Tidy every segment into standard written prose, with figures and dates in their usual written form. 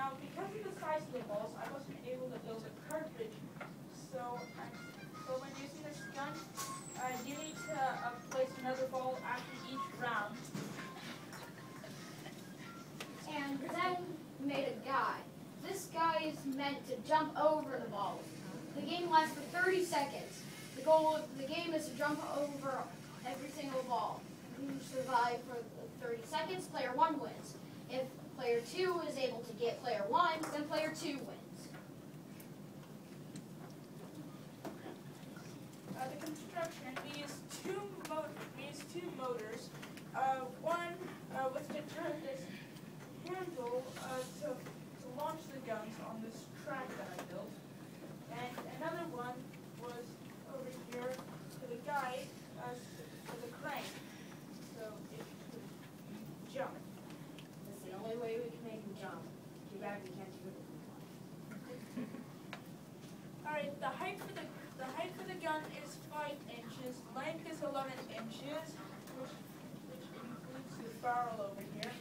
Now, because of the size of the balls, I wasn't able to build a cartridge. So when using this gun, you need to place another ball after each round. And then we made a guy. This guy is meant to jump over the balls. The game lasts for 30 seconds. The goal of the game is to jump over every single ball. If you survive for 30 seconds, player 1 wins. If player 2 is able to get player 1, then player 2 wins. The construction, we use two motors. One was to turn this handle to launch the guns on this track that I built, and another one was over here to the guide for the crank, so it could jump. That's the only way we can make him jump. Too bad we can't do it. All right, the height for the gun is 5 inches. Length is 11 inches, which includes the barrel over here,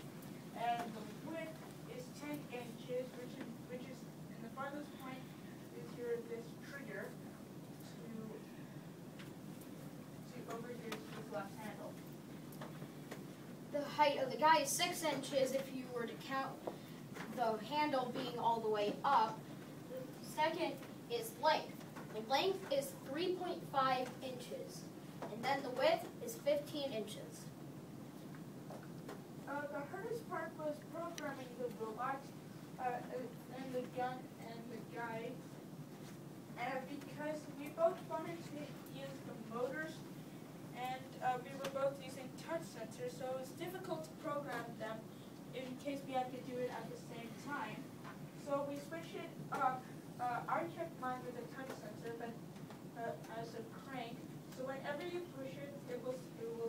and the width is 10 inches, which is in the farthest point is this trigger to over here to this left handle. The height of the guy is 6 inches if you were to count the handle being all the way up. The second is length. The length is 3.5 inches, and then the width is 15 inches. The hardest part was programming the robot and the gun and the guide, because we both wanted to use the motors, and we were both using touch sensors, so it was difficult to program them in case we had to do it at the same time. So we switched it up. I kept mine with a touch sensor, but as a crank. So whenever you push it, it will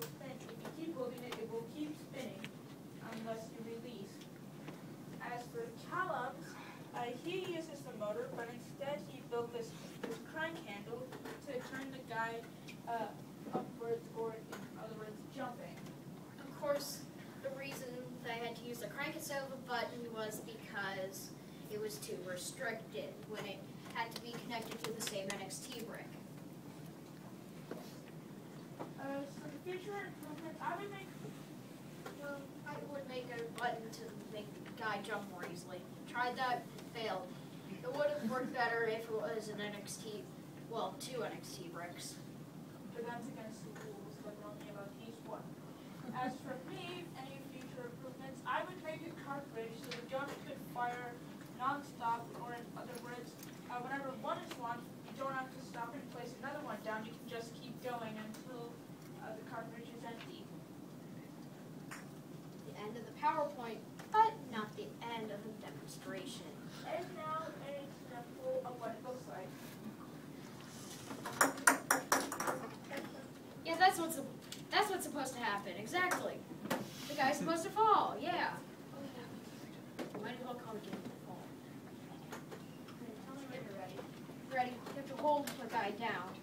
spin. If you keep holding it, it will keep spinning unless you release. As for Callum, he uses the motor, but instead he built this crank handle to turn the guy upwards, or in other words, jumping. Of course, the reason that I had to use the crank instead of a button was because it was too restricted when it had to be connected to the same NXT brick. So the future improvement, I would make a button to make the guy jump more easily. Tried that, failed. It would have worked better if it was an NXT, well, 2 NXT bricks. But that's against the rules that only about each one. As for me, any future improvements, I would make a cartridge so the gun could fire non-stop, or in other words, whenever one is launched, you don't have to stop and place another one down. You can just keep going until the cartridge is empty. The end of the PowerPoint, but not the end of the demonstration. And now an example of what it looks like. Yeah, that's what's supposed to happen. Exactly. The guy's supposed to fall. Yeah. Might as well come again. Fall. Tell me when you're ready. Ready. You have to hold the guy down.